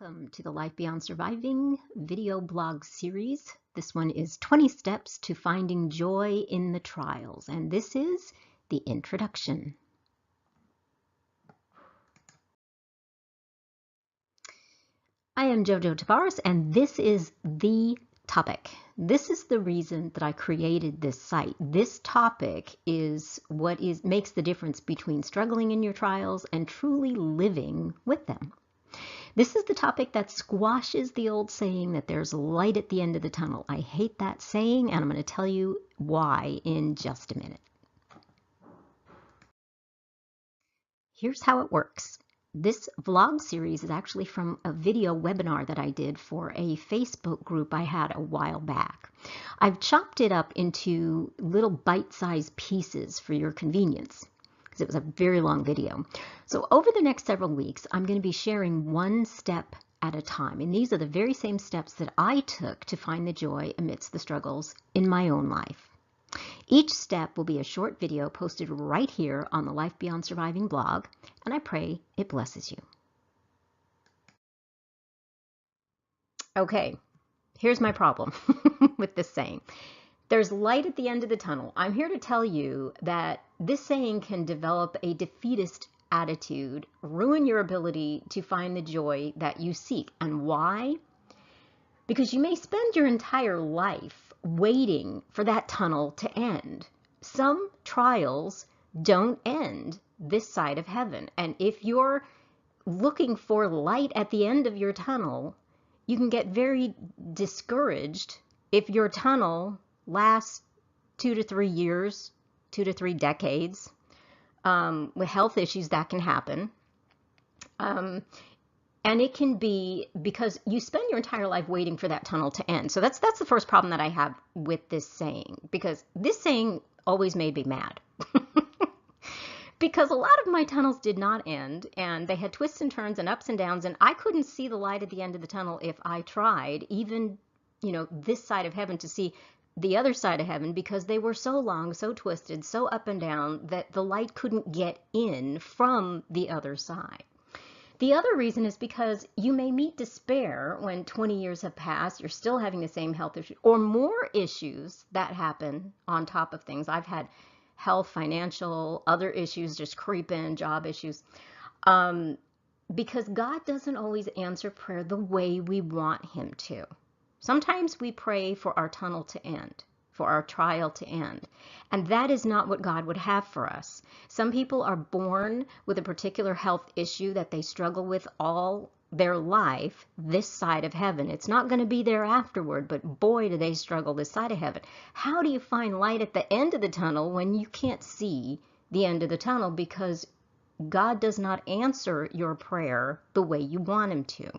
Welcome to the Life Beyond Surviving video blog series. This one is 20 Steps to Finding Joy in the Trials, and this is the introduction. I am JoJo Tavares, and this is the topic. This is the reason that I created this site. This topic is what makes the difference between struggling in your trials and truly living with them. This is the topic that squashes the old saying that there's light at the end of the tunnel. I hate that saying, and I'm going to tell you why in just a minute. Here's how it works. This vlog series is actually from a video webinar that I did for a Facebook group I had a while back. I've chopped it up into little bite-sized pieces for your convenience, because it was a very long video. So over the next several weeks, I'm going to be sharing one step at a time. And these are the very same steps that I took to find the joy amidst the struggles in my own life. Each step will be a short video posted right here on the Life Beyond Surviving blog, and I pray it blesses you. Okay, here's my problem with this saying. There's light at the end of the tunnel. I'm here to tell you that this saying can develop a defeatist attitude, ruin your ability to find the joy that you seek. And why? Because you may spend your entire life waiting for that tunnel to end. Some trials don't end this side of heaven. And if you're looking for light at the end of your tunnel, you can get very discouraged if your tunnel lasts 2 to 3 years, 2 to 3 decades. With health issues, that can happen. And it can be because you spend your entire life waiting for that tunnel to end. So that's the first problem that I have with this saying, because this saying always made me mad. Because a lot of my tunnels did not end, and they had twists and turns and ups and downs, and I couldn't see the light at the end of the tunnel if I tried, even, this side of heaven, to see the other side of heaven, because they were so long, so twisted, so up and down that the light couldn't get in from the other side. The other reason is because you may meet despair when 20 years have passed, you're still having the same health issue or more issues that happen on top of things. I've had health, financial, other issues just creep in, job issues, because God doesn't always answer prayer the way we want him to. Sometimes we pray for our tunnel to end, for our trial to end. And that is not what God would have for us. Some people are born with a particular health issue that they struggle with all their life this side of heaven. It's not going to be there afterward, but boy, do they struggle this side of heaven. How do you find light at the end of the tunnel when you can't see the end of the tunnel because God does not answer your prayer the way you want him to?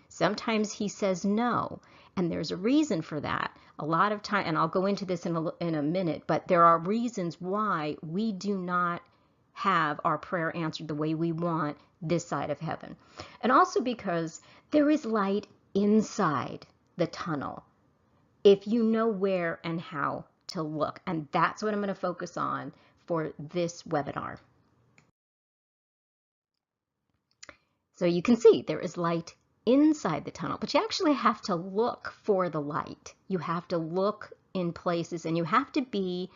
Sometimes he says no, and there's a reason for that. A lot of time, and I'll go into this in a minute, but there are reasons why we do not have our prayer answered the way we want this side of heaven. And also because there is light inside the tunnel if you know where and how to look. And that's what I'm going to focus on for this webinar. So you can see there is light inside the tunnel, but you actually have to look for the light. You have to look in places, and you have to be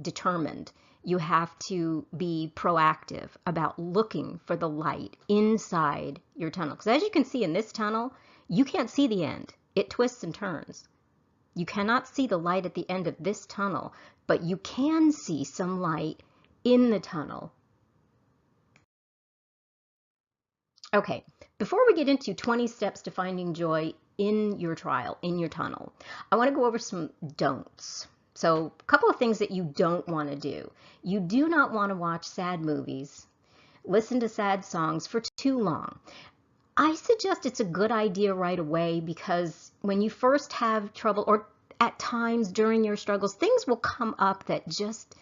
determined. You have to be proactive about looking for the light inside your tunnel. Because as you can see in this tunnel, you can't see the end. It twists and turns. You cannot see the light at the end of this tunnel, but you can see some light in the tunnel. Okay, before we get into 20 steps to finding joy in your trial, in your tunnel, I want to go over some don'ts. So a couple of things that you don't want to do. You do not want to watch sad movies, listen to sad songs for too long. I suggest it's a good idea right away, because when you first have trouble, or at times during your struggles, things will come up that just,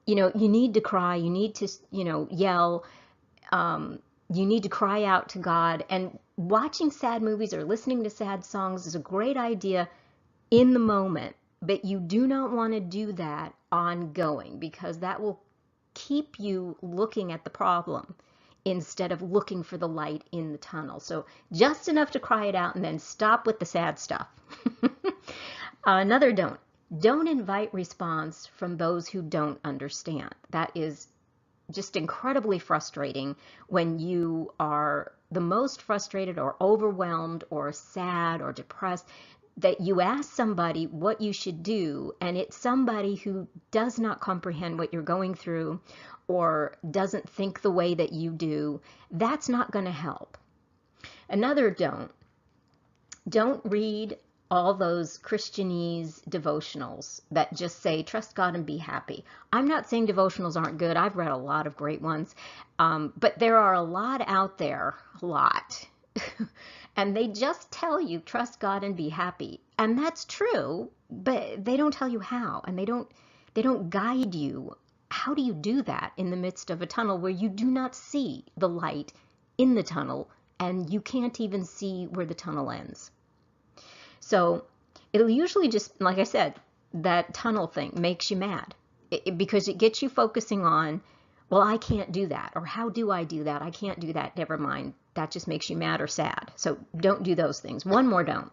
you need to cry, you need to, yell, you need to cry out to God. And watching sad movies or listening to sad songs is a great idea in the moment, but you do not want to do that ongoing, because that will keep you looking at the problem instead of looking for the light in the tunnel. So just enough to cry it out and then stop with the sad stuff. Another don't. Don't invite response from those who don't understand. That is just incredibly frustrating when you are the most frustrated or overwhelmed or sad or depressed, that you ask somebody what you should do, and it's somebody who does not comprehend what you're going through or doesn't think the way that you do. That's not going to help. Another don't read all those Christianese devotionals that just say, trust God and be happy. I'm not saying devotionals aren't good. I've read a lot of great ones. But there are a lot out there, a lot. And they just tell you, trust God and be happy. And that's true, but they don't tell you how. And they don't guide you. How do you do that in the midst of a tunnel where you do not see the light in the tunnel and you can't even see where the tunnel ends? So it'll usually just, like I said, that tunnel thing makes you mad because it gets you focusing on, well, I can't do that, or how do I do that? I can't do that. Never mind. That just makes you mad or sad. So don't do those things. One more don't.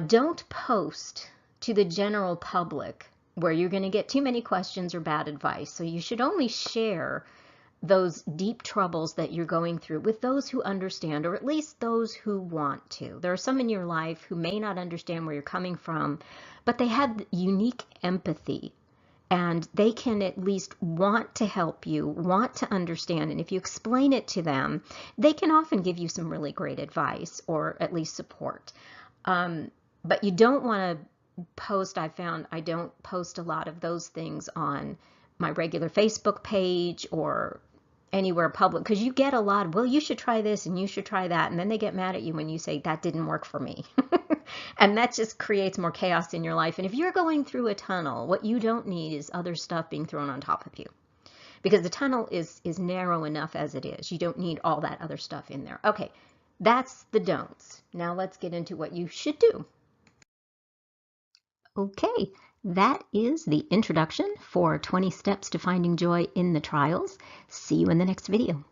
Don't post to the general public where you're going to get too many questions or bad advice. So you should only share those deep troubles that you're going through with those who understand, or at least those who want to. There are some in your life who may not understand where you're coming from, but they have unique empathy, and they can at least want to help you, want to understand. And if you explain it to them, they can often give you some really great advice or at least support. But you don't want to post. I found I don't post a lot of those things on my regular Facebook page or anywhere public, because you get a lot of, well, you should try this and you should try that, and then they get mad at you when you say that didn't work for me. And that just creates more chaos in your life. And if you're going through a tunnel, what you don't need is other stuff being thrown on top of you, because the tunnel is narrow enough as it is. You don't need all that other stuff in there. Okay, that's the don'ts. Now let's get into what you should do. Okay, that is the introduction for 20 Steps to Finding Joy in the Trials. See you in the next video.